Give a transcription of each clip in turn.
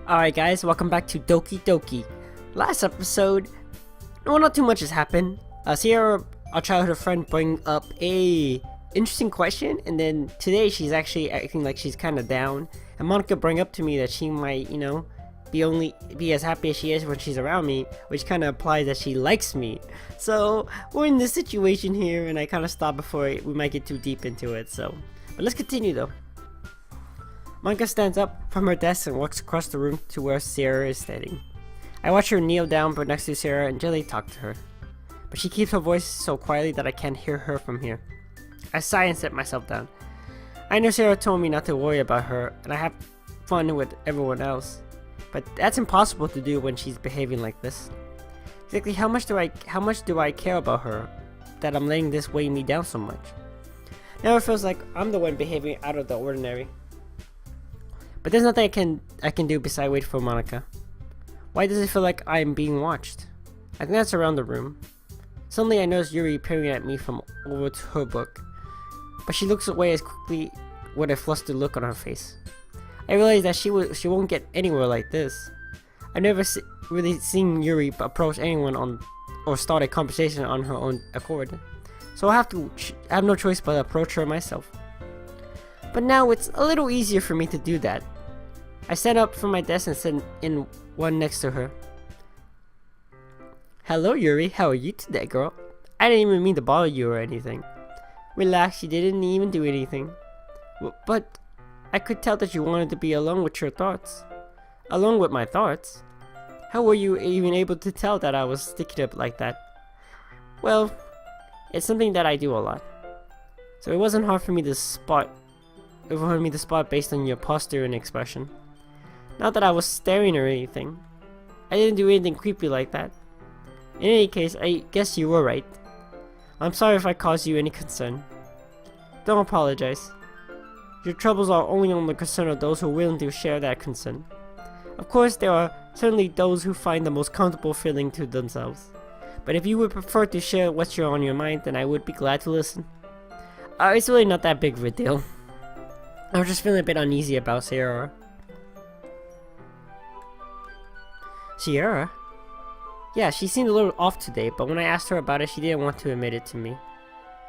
Alright guys, welcome back to Doki Doki. Last episode, well, not too much has happened. Sierra, our childhood friend, bring up a interesting question, and then today she's actually acting like she's kind of down. And Monika bring up to me that she might, be as happy as she is when she's around me, which kind of implies that she likes me. So we're in this situation here, and I kind of stop before we might get too deep into it. But let's continue though. Monika stands up from her desk and walks across the room to where Sierra is standing. I watch her kneel down next to Sierra and gently talk to her, but she keeps her voice so quietly that I can't hear her from here. I sigh and sit myself down. I know Sierra told me not to worry about her, and I have fun with everyone else, but that's impossible to do when she's behaving like this. Exactly how much do I care about her that I'm letting this weigh me down so much? Now it feels like I'm the one behaving out of the ordinary. But there's nothing I can do besides wait for Monika. Why does it feel like I'm being watched? I glance around the room. Suddenly I notice Yuri peering at me from over to her book, but she looks away as quickly with a flustered look on her face. I realize that she won't get anywhere like this. I've never really seen Yuri approach anyone or start a conversation on her own accord, so I have no choice but to approach her myself. But now it's a little easier for me to do that. I stand up from my desk and sit in one next to her. Hello Yuri, how are you today, girl? I didn't even mean to bother you or anything. Relax, you didn't even do anything. But I could tell that you wanted to be alone with your thoughts. Alone with my thoughts? How were you even able to tell that I was sticking up like that? Well, it's something that I do a lot. So it wasn't hard for me to spot based on your posture and expression. Not that I was staring or anything. I didn't do anything creepy like that. In any case, I guess you were right. I'm sorry if I caused you any concern. Don't apologize. Your troubles are only on the concern of those who are willing to share that concern. Of course, there are certainly those who find the most comfortable feeling to themselves. But if you would prefer to share what's on your mind, then I would be glad to listen. It's really not that big of a deal. I was just feeling a bit uneasy about Sierra. Sierra? Yeah, she seemed a little off today, but when I asked her about it, she didn't want to admit it to me.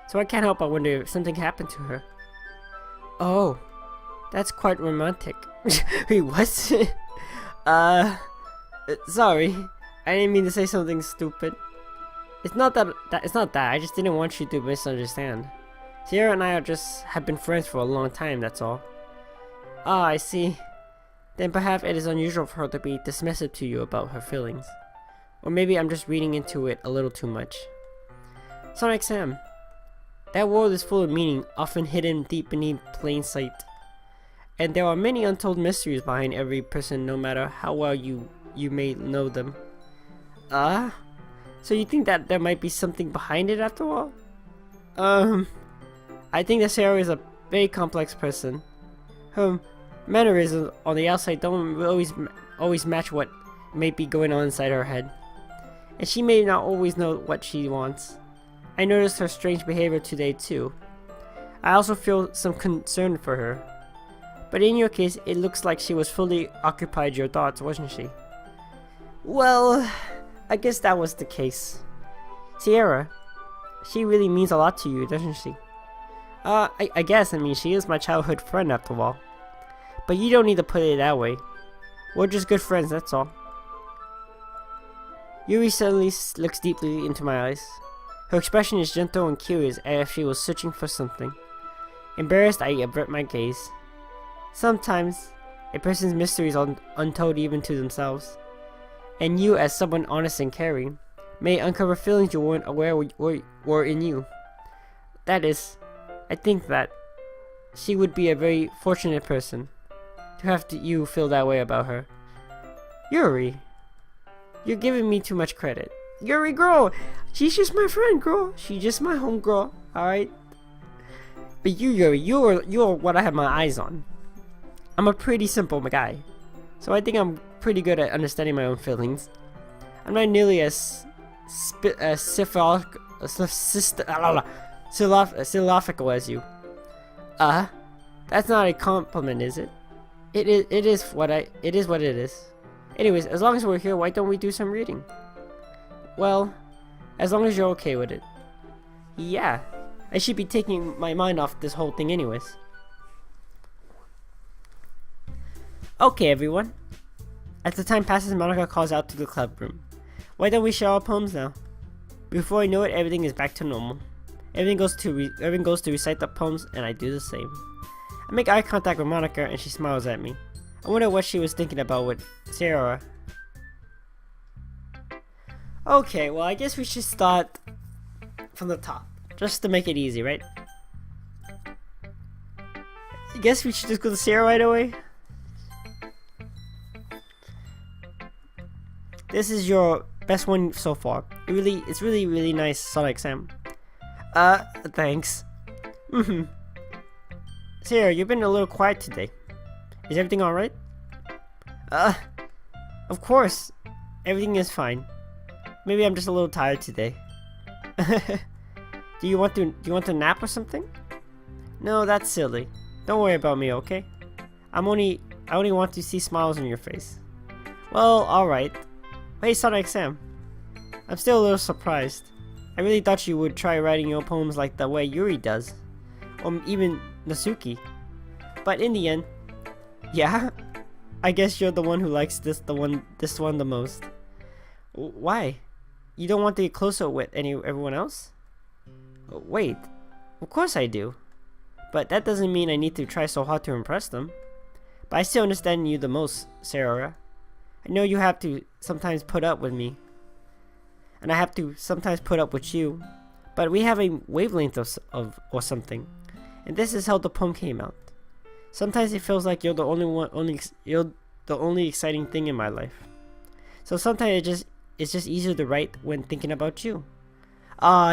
So I can't help but wonder if something happened to her. Oh, that's quite romantic. Wait, what? Sorry. I didn't mean to say something stupid. It's not that, I just didn't want you to misunderstand. Sierra and I have been friends for a long time, that's all. Ah, I see. Then perhaps it is unusual for her to be dismissive to you about her feelings. Or maybe I'm just reading into it a little too much. Sonicxsam. That world is full of meaning, often hidden deep beneath plain sight. And there are many untold mysteries behind every person, no matter how well you may know them. So you think that there might be something behind it after all? I think that Sarah is a very complex person. Her mannerisms on the outside don't always match what may be going on inside her head. And she may not always know what she wants. I noticed her strange behavior today too. I also feel some concern for her. But in your case, it looks like she was fully occupied your thoughts, wasn't she? Well, I guess that was the case. Sierra, she really means a lot to you, doesn't she? I guess, she is my childhood friend after all. But you don't need to put it that way. We're just good friends, that's all. Yuri suddenly looks deeply into my eyes. Her expression is gentle and curious, as if she was searching for something. Embarrassed, I avert my gaze. Sometimes, a person's mystery is untold even to themselves. And you, as someone honest and caring, may uncover feelings you weren't aware were in you. That is, I think that she would be a very fortunate person to have you feel that way about her. Yuri, you're giving me too much credit. Yuri, girl, she's just my friend, girl. She's just my homegirl, alright? But you, Yuri, you're what I have my eyes on. I'm a pretty simple guy, so I think I'm pretty good at understanding my own feelings. I'm not nearly as philosophical as you. That's not a compliment, is it? It is what it is. Anyways, as long as we're here, why don't we do some reading? Well, as long as you're okay with it. Yeah, I should be taking my mind off this whole thing anyways. Okay, everyone. As the time passes, Monika calls out to the club room. Why don't we share our poems now? Before I know it, everything is back to normal. Everyone goes to recite the poems, and I do the same. I make eye contact with Monika, and she smiles at me. I wonder what she was thinking about with Sayori. Okay, well, I guess we should start from the top, just to make it easy, right? I guess we should just go to Sayori right away. This is your best one so far. It's really nice, Sonicxsam. Thanks. Sayori, you've been a little quiet today. Is everything alright? Of course. Everything is fine. Maybe I'm just a little tired today. Do you want to nap or something? No, that's silly. Don't worry about me, okay? I only want to see smiles on your face. Well, alright. Hey, Sonicxsam. I'm still a little surprised. I really thought you would try writing your poems like the way Yuri does. Or even Natsuki. But in the end, yeah, I guess you're the one who likes this one the most. Why? You don't want to get closer with everyone else? Wait, of course I do. But that doesn't mean I need to try so hard to impress them. But I still understand you the most, Sayori. I know you have to sometimes put up with me. And I have to sometimes put up with you. But we have a wavelength of or something. And this is how the poem came out. Sometimes it feels like you're the only exciting thing in my life. So sometimes it's just easier to write when thinking about you.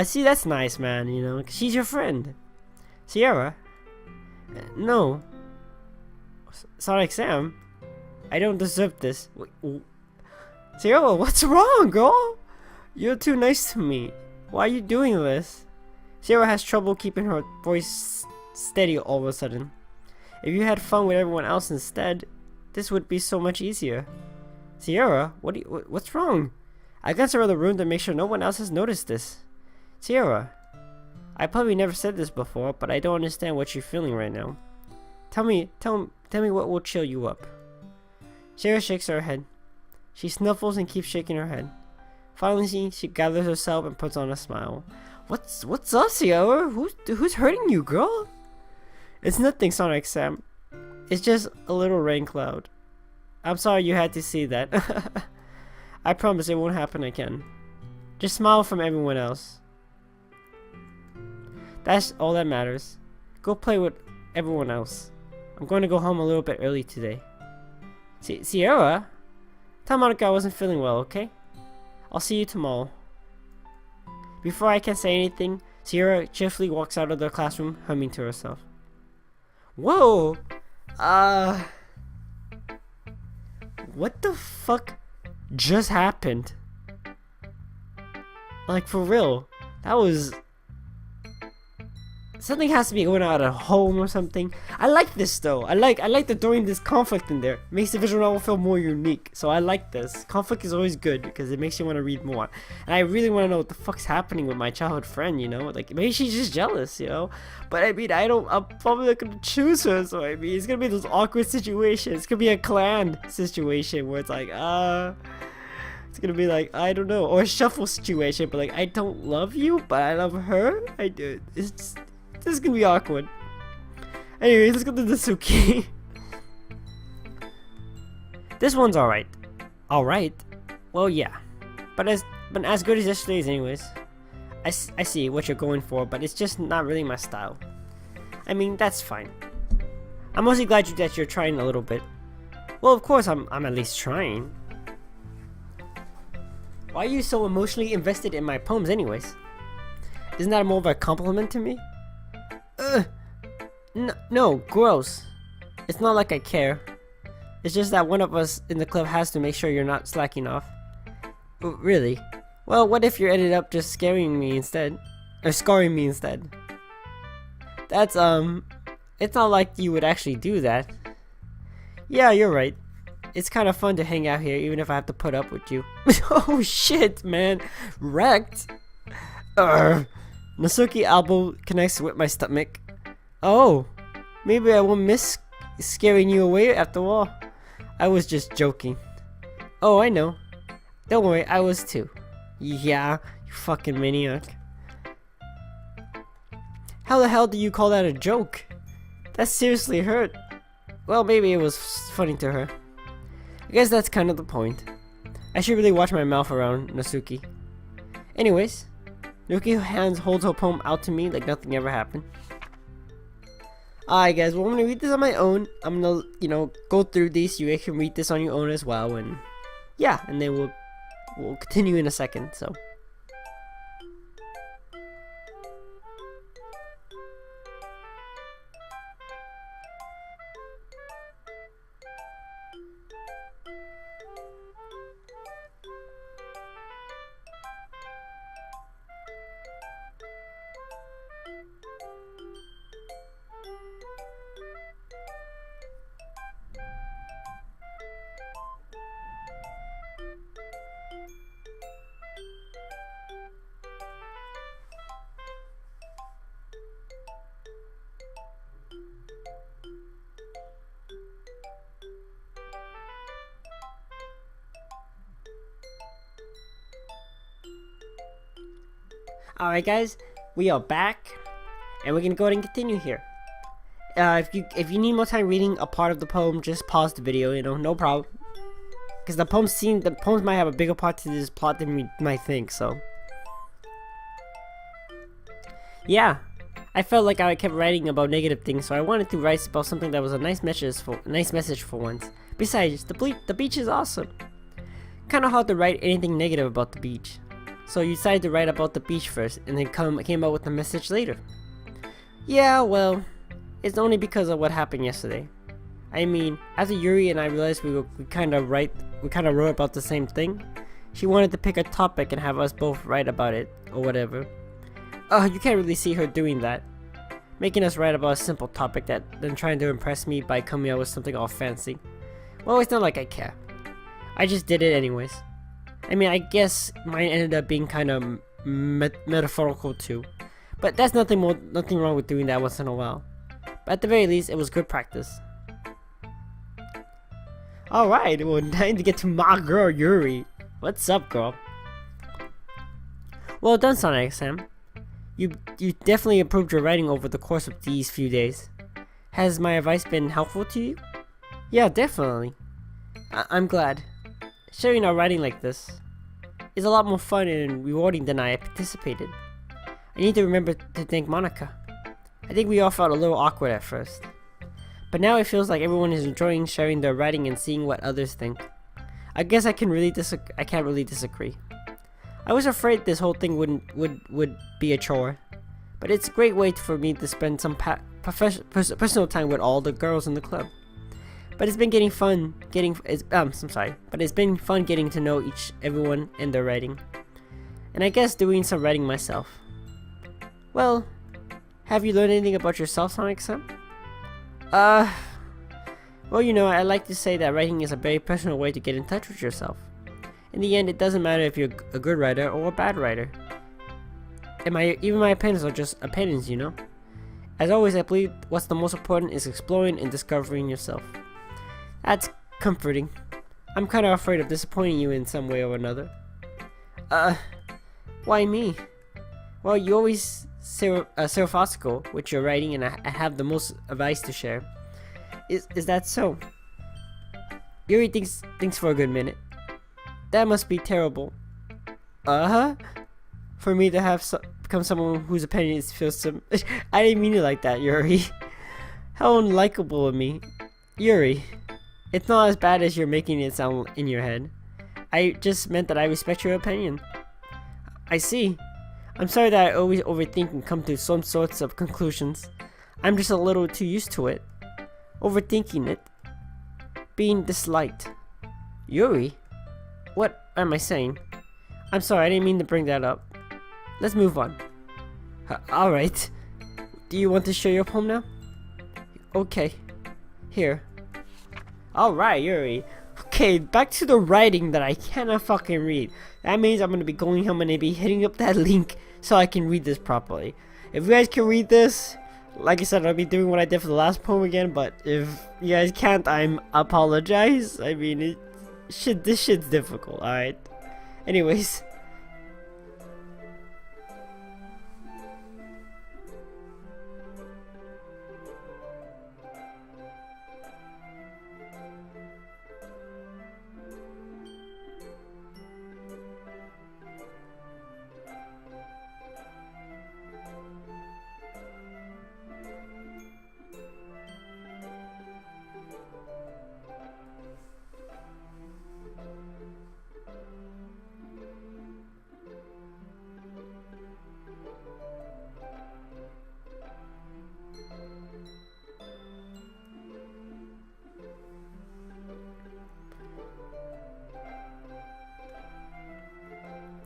See, that's nice, man, you know, 'cause she's your friend. Sayori? No. Sonicxsam? I don't deserve this. Sayori, what's wrong, girl? You're too nice to me. Why are you doing this? Sayori has trouble keeping her voice steady all of a sudden. If you had fun with everyone else instead, this would be so much easier. Sayori, what's wrong? I glanced around the room to make sure no one else has noticed this. Sayori, I probably never said this before, but I don't understand what you're feeling right now. Tell me what will cheer you up. Sayori shakes her head. She snuffles and keeps shaking her head. Finally, she gathers herself and puts on a smile. What's up, Sayori? Who's hurting you, girl? It's nothing, Sonicxsam. It's just a little rain cloud. I'm sorry you had to see that. I promise it won't happen again. Just smile from everyone else. That's all that matters. Go play with everyone else. I'm going to go home a little bit early today. Sayori? Tell Monika I wasn't feeling well, okay? I'll see you tomorrow. Before I can say anything, Sayori cheerfully walks out of the classroom, humming to herself. Whoa! What the fuck just happened? Like, for real. That was... Something has to be going on at home or something. I like this though. I like that throwing this conflict in there. It makes the visual novel feel more unique. So I like this. Conflict is always good because it makes you want to read more. And I really want to know what the fuck's happening with my childhood friend, you know? Like, maybe she's just jealous, you know? But I mean, I'm probably not gonna choose her, so I mean, it's gonna be those awkward situations. It's gonna be a clan situation where it's like, it's gonna be like, I don't know, or a shuffle situation, but like, I don't love you, but I love her? I do. It's just... This is gonna be awkward. Anyways, let's go to Natsuki. This one's alright. Alright? Well, yeah. But as good as yesterday's anyways. I see what you're going for, but it's just not really my style. I mean, that's fine. I'm mostly glad that you're trying a little bit. Well, of course I'm at least trying. Why are you so emotionally invested in my poems anyways? Isn't that more of a compliment to me? No, gross. It's not like I care. It's just that one of us in the club has to make sure you're not slacking off. Really? Well, what if you ended up just scaring me instead? Or scarring me instead? That's, it's not like you would actually do that. Yeah, you're right. It's kind of fun to hang out here, even if I have to put up with you. Oh shit, man. Wrecked? Natsuki elbow connects with my stomach. Oh, maybe I won't miss scaring you away after all. I was just joking. Oh, I know. Don't worry, I was too. Yeah, you fucking maniac. How the hell do you call that a joke? That seriously hurt. Well, maybe it was funny to her. I guess that's kind of the point. I should really watch my mouth around Natsuki. Anyways, Natsuki holds her poem out to me like nothing ever happened. Alright guys, well I'm gonna read this on my own. I'm gonna, go through these so you guys can read this on your own as well, and yeah, and then we'll continue in a second, so. Alright guys, we are back, and we're gonna go ahead and continue here. If you need more time reading a part of the poem, just pause the video, no problem. Because the poems might have a bigger part to this plot than we might think, so. Yeah, I felt like I kept writing about negative things, so I wanted to write about something that was a nice message for once. Besides, the beach is awesome. Kinda hard to write anything negative about the beach. So you decided to write about the beach first, and then came up with the message later. Yeah, well, it's only because of what happened yesterday. I mean, after Yuri and I realized we kind of wrote about the same thing, she wanted to pick a topic and have us both write about it, or whatever. You can't really see her doing that. Making us write about a simple topic then trying to impress me by coming up with something all fancy. Well, it's not like I care. I just did it anyways. I mean, I guess mine ended up being kind of metaphorical too. But that's nothing wrong with doing that once in a while. But at the very least, it was good practice. Alright, well, time to get to my girl, Yuri. What's up, girl? Well done, Sonicxsam. You definitely improved your writing over the course of these few days. Has my advice been helpful to you? Yeah, definitely. I'm glad. Sharing our writing like this is a lot more fun and rewarding than I anticipated. I need to remember to thank Monika. I think we all felt a little awkward at first. But now it feels like everyone is enjoying sharing their writing and seeing what others think. I guess I can't really disagree. I was afraid this whole thing would be a chore. But it's a great way for me to spend some personal time with all the girls in the club. But it's been fun getting to know everyone and their writing. And I guess doing some writing myself. Well, have you learned anything about yourself, Sonicxsam? Well, I like to say that writing is a very personal way to get in touch with yourself. In the end, it doesn't matter if you're a good writer or a bad writer. Even my opinions are just opinions, As always, I believe what's the most important is exploring and discovering yourself. That's comforting. I'm kind of afraid of disappointing you in some way or another. Why me? Well, you always sarcastic with your writing, and I have the most advice to share. Is that so? Yuri thinks for a good minute. That must be terrible. For me to have become someone whose opinions feel some. I didn't mean it like that, Yuri. How unlikable of me, Yuri. It's not as bad as you're making it sound in your head. I just meant that I respect your opinion. I see. I'm sorry that I always overthink and come to some sorts of conclusions. I'm just a little too used to it. Overthinking it. Being disliked. Yuri? What am I saying? I'm sorry, I didn't mean to bring that up. Let's move on. Alright. Do you want to share your poem now? Okay. Here. Alright, Yuri. Okay, back to the writing that I cannot fucking read. That means I'm gonna be going home and be hitting up that link so I can read this properly. If you guys can read this, like I said, I'll be doing what I did for the last poem again, but if you guys can't, I'm apologize. I mean, this shit's difficult, alright? Anyways.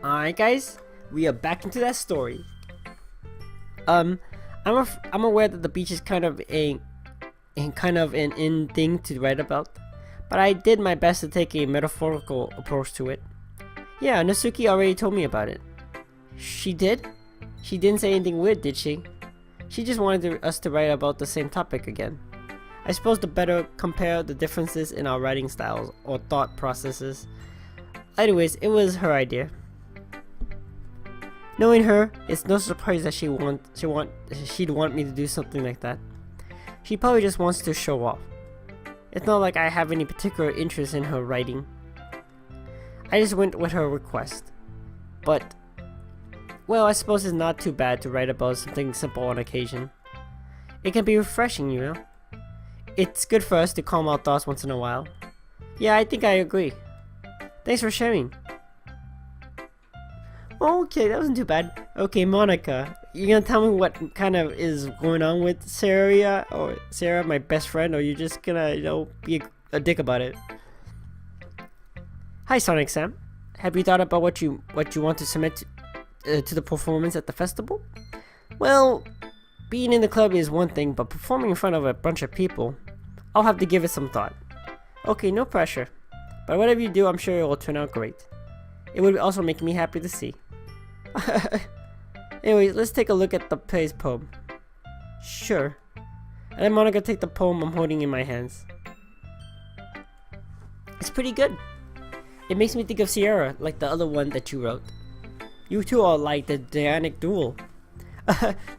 Alright guys, we are back into that story. I'm aware that the beach is kind of an in thing to write about, but I did my best to take a metaphorical approach to it. Yeah, Natsuki already told me about it. She did? She didn't say anything weird, did she? She just wanted us to write about the same topic again. I suppose to better compare the differences in our writing styles or thought processes. Anyways, it was her idea. Knowing her, it's no surprise that she'd want me to do something like that. She probably just wants to show off. It's not like I have any particular interest in her writing. I just went with her request. But, well, I suppose it's not too bad to write about something simple on occasion. It can be refreshing, you know? It's good for us to calm our thoughts once in a while. Yeah, I think I agree. Thanks for sharing. Okay, that wasn't too bad. Okay, Monika, you gonna tell me what kind of is going on with Sayori, or Sarah, my best friend, or you just gonna, you know, be a dick about it? Hi, Sonicxsam. Have you thought about what you want to submit to the performance at the festival? Well, being in the club is one thing, but performing in front of a bunch of people, I'll have to give it some thought. Okay, no pressure. But whatever you do, I'm sure it will turn out great. It would also make me happy to see. Anyways, let's take a look at the play's poem. Sure. And then Monika take the poem I'm holding in my hands. It's pretty good. It makes me think of Sierra, like the other one that you wrote. You two are like the Dianic duel.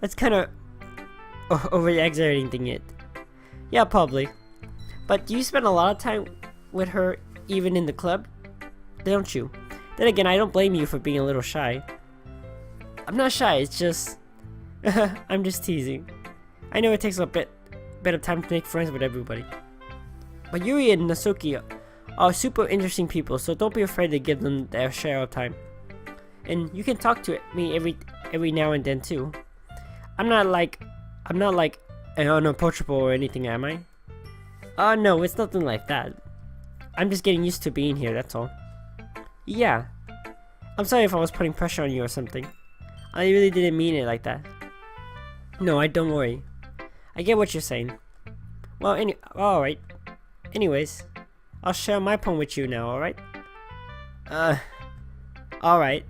That's kind of over-exaggerating it. Yeah, probably. But do you spend a lot of time with her even in the club? Don't you? Then again, I don't blame you for being a little shy. I'm not shy, it's just... I'm just teasing. I know it takes a bit of time to make friends with everybody. But Yuri and Natsuki are super interesting people, so don't be afraid to give them their share of time. And you can talk to me every now and then too. I'm not like unapproachable or anything, am I? No, it's nothing like that. I'm just getting used to being here, that's all. Yeah. I'm sorry if I was putting pressure on you or something. I really didn't mean it like that. No, don't worry. I get what you're saying. Well, alright. Anyways, I'll share my poem with you now, alright? Alright.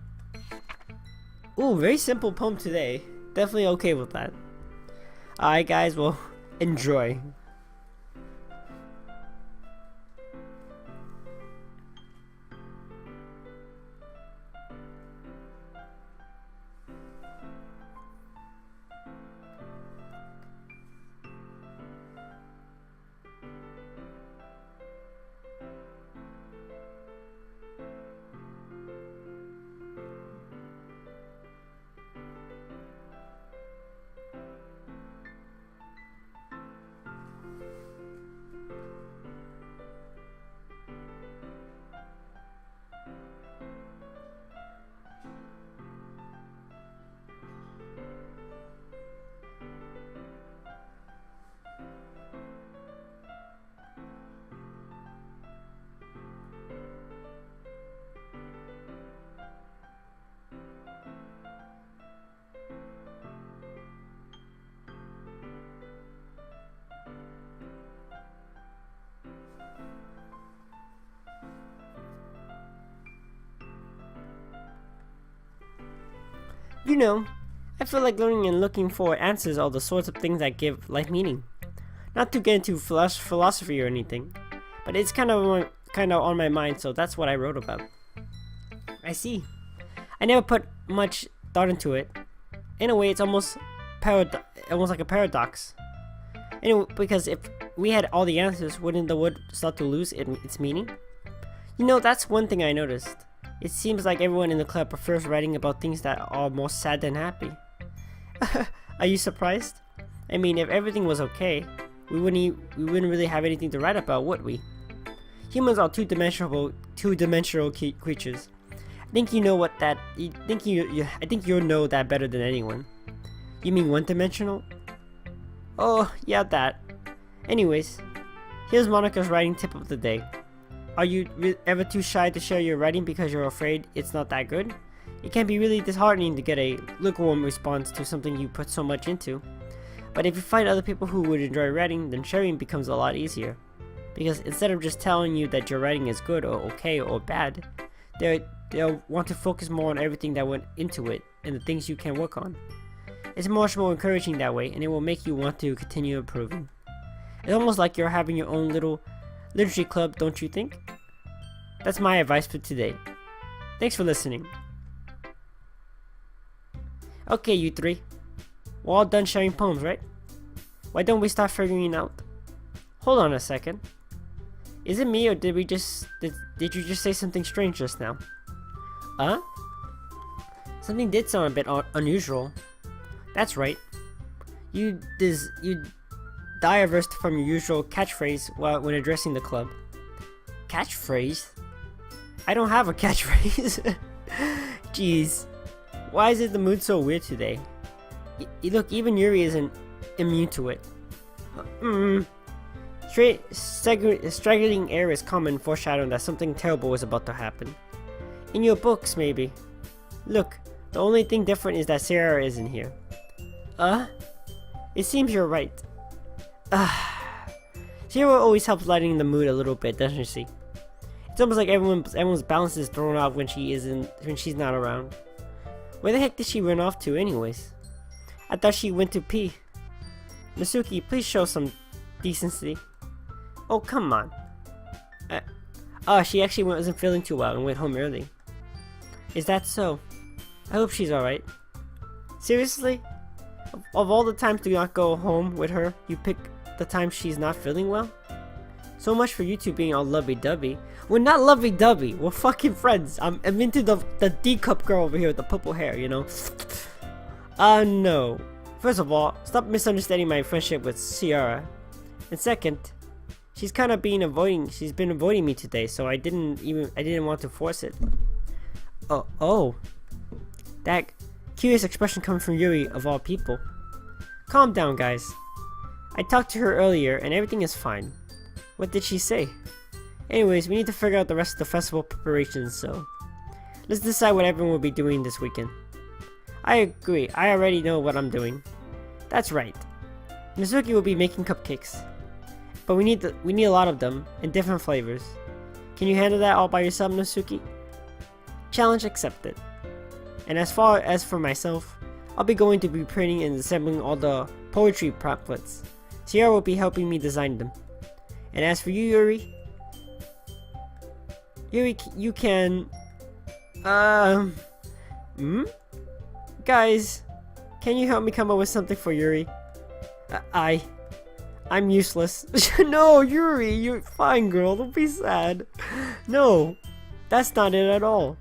Ooh, very simple poem today. Definitely okay with that. Alright guys, well, enjoy. You know, I feel like learning and looking for answers are the sorts of things that give life meaning. Not to get into philosophy or anything, but it's kind of on my mind, so that's what I wrote about. I see. I never put much thought into it. In a way, it's almost like a paradox. Anyway, because if we had all the answers, wouldn't the world start to lose its meaning? You know, that's one thing I noticed. It seems like everyone in the club prefers writing about things that are more sad than happy. Are you surprised? I mean, if everything was okay, we wouldn't really have anything to write about, would we? Humans are two-dimensional creatures. I think you know what that. I think you'll know that better than anyone. You mean one-dimensional? Oh, yeah, that. Anyways, here's Monika's writing tip of the day. Are you ever too shy to share your writing because you're afraid it's not that good? It can be really disheartening to get a lukewarm response to something you put so much into. But if you find other people who would enjoy writing, then sharing becomes a lot easier. Because instead of just telling you that your writing is good or okay or bad, they'll want to focus more on everything that went into it and the things you can work on. It's much more encouraging that way, and it will make you want to continue improving. It's almost like you're having your own little literature club, don't you think? That's my advice for today. Thanks for listening. Okay, you three. We're all done sharing poems, right? Why don't we start figuring it out? Hold on a second. Is it me, or did you just say something strange just now? Huh? Something did sound a bit unusual. That's right. You diverged from your usual catchphrase when addressing the club. Catchphrase? I don't have a catchphrase. Jeez. Why is the mood so weird today? Look, even Yuri isn't immune to it. Straggling air is common foreshadowing that something terrible is about to happen. In your books, maybe. Look, the only thing different is that Sayori isn't here. It seems you're right. Sayori always helps lighten the mood a little bit, doesn't she? It's almost like everyone's balance is thrown off when she's not around. Where the heck did she run off to anyways? I thought she went to pee. Natsuki, please show some decency. Oh, come on. She actually wasn't feeling too well and went home early. Is that so? I hope she's alright. Seriously? Of all the times to not go home with her, you pick the time she's not feeling well? So much for you two being all lovey-dovey. We're not lovey-dovey, we're fucking friends. I'm into the D-cup girl over here with the purple hair, you know? No. First of all, stop misunderstanding my friendship with Sayori. And second, she's been avoiding me today, so I didn't want to force it. Oh. That curious expression coming from Yuri of all people. Calm down, guys. I talked to her earlier and everything is fine. What did she say? Anyways, we need to figure out the rest of the festival preparations, so let's decide what everyone will be doing this weekend. I agree, I already know what I'm doing. That's right. Natsuki will be making cupcakes. But we need a lot of them, in different flavors. Can you handle that all by yourself, Natsuki? Challenge accepted. And as far as for myself, I'll be going to be printing and assembling all the poetry pamphlets. Sayori will be helping me design them. And as for you, Yuri, you can... Guys, can you help me come up with something for Yuri? I'm useless. No, Yuri, you're fine, girl. Don't be sad. No, that's not it at all.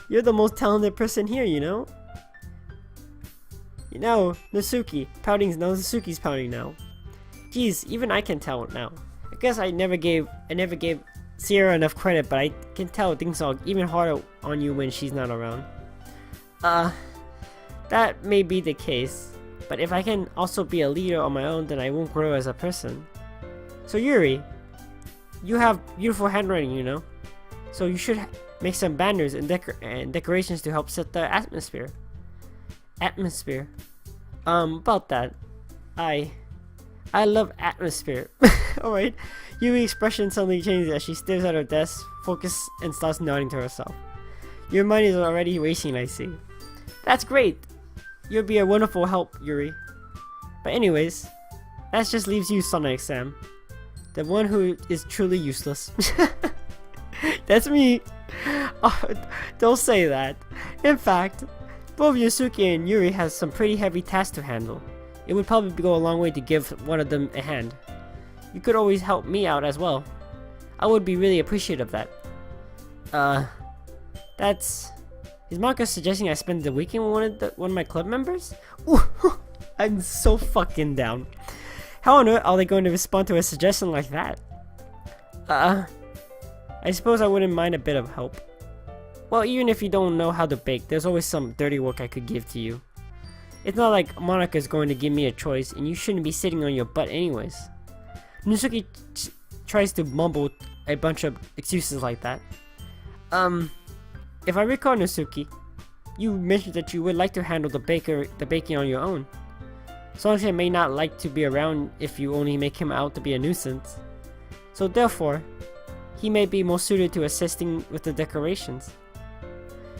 You're the most talented person here, you know? You know, Natsuki's pouting now. Jeez, even I can tell now. I guess I never gave Sayori enough credit, but I can tell things are even harder on you when she's not around. That may be the case, but if I can also be a leader on my own, then I won't grow as a person. So Yuri, you have beautiful handwriting, you know? So you should make some banners and decorations to help set the atmosphere. About that, I love atmosphere. Alright, Yuri's expression suddenly changes as she stares at her desk, focuses, and starts nodding to herself. Your mind is already racing, I see. That's great! You'll be a wonderful help, Yuri. But anyways, that just leaves you, Sonicxsam. The one who is truly useless. That's me. Oh, don't say that. In fact, both Natsuki and Yuri has some pretty heavy tasks to handle. It would probably go a long way to give one of them a hand. You could always help me out as well. I would be really appreciative of that. That's... Is Monika suggesting I spend the weekend with one of my club members? Ooh, I'm so fucking down. How on earth are they going to respond to a suggestion like that? I suppose I wouldn't mind a bit of help. Well, even if you don't know how to bake, there's always some dirty work I could give to you. It's not like Monika's going to give me a choice, and you shouldn't be sitting on your butt anyways. Natsuki tries to mumble a bunch of excuses like that. If I recall, Natsuki, you mentioned that you would like to handle the baking on your own. Sonicxsam may not like to be around if you only make him out to be a nuisance. So therefore, he may be more suited to assisting with the decorations.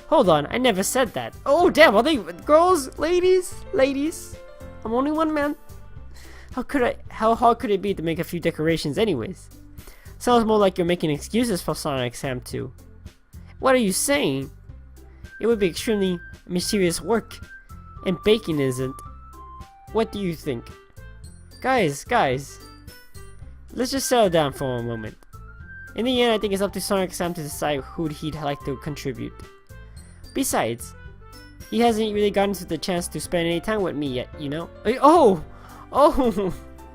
Hold on, I never said that. Oh damn, are they girls? Ladies? I'm only one man. How hard could it be to make a few decorations anyways? Sounds more like you're making excuses for Sonicxsam too. What are you saying? It would be extremely mysterious work, and baking isn't. What do you think? Guys, let's just settle down for a moment. In the end, I think it's up to Sonicxsam to decide who he'd like to contribute. Besides, he hasn't really gotten to the chance to spend any time with me yet, you know? Oh,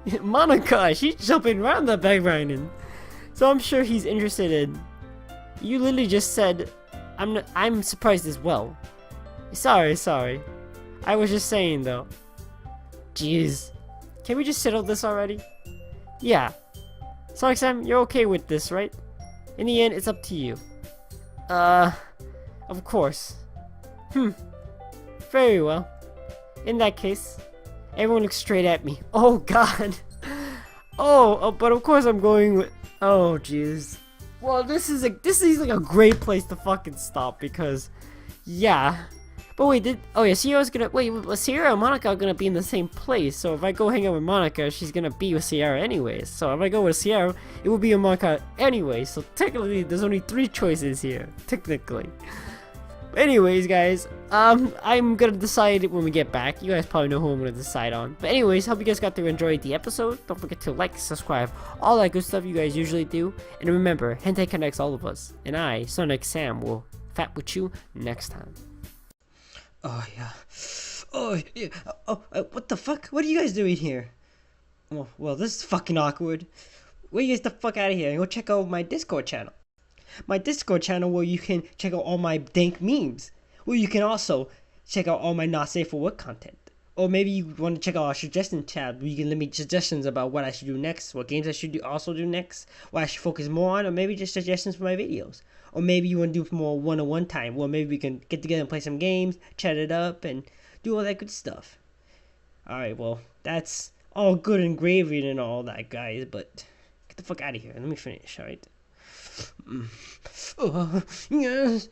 Monika, she's jumping around the background, so I'm sure he's interested in. You literally just said, I'm surprised as well. Sorry. I was just saying though. Jeez. Can we just settle this already? Yeah. Sonicxsam, you're okay with this, right? In the end, it's up to you. Of course. Very well. In that case, everyone looks straight at me. Oh god. Oh, but of course I'm going with... Oh, jeez. Well, this is like a great place to fucking stop because, yeah. But wait, Sayori's gonna Sayori and Monika are gonna be in the same place. So if I go hang out with Monika, she's gonna be with Sayori anyways. So if I go with Sayori, it will be with Monika anyway. So technically, there's only 3 choices here. Technically. Anyways, guys, I'm gonna decide when we get back. You guys probably know who I'm gonna decide on. But anyways, hope you guys got to enjoy the episode. Don't forget to like, subscribe, all that good stuff you guys usually do. And remember, hentai connects all of us. And I, Sonicxsam, will fat with you next time. Oh yeah. What the fuck? What are you guys doing here? Well, this is fucking awkward. Where you guys the fuck out of here and go check out my Discord channel. My Discord channel where you can check out all my dank memes. Where you can also check out all my not safe for work content. Or maybe you want to check out our suggestion tab where you can leave me suggestions about what I should do next, what games I should also do next, what I should focus more on, or maybe just suggestions for my videos. Or maybe you want to do more one-on-one time, where maybe we can get together and play some games, chat it up, and do all that good stuff. Alright, well, that's all good and gravy and all that, guys, but get the fuck out of here. Let me finish, alright? Yes.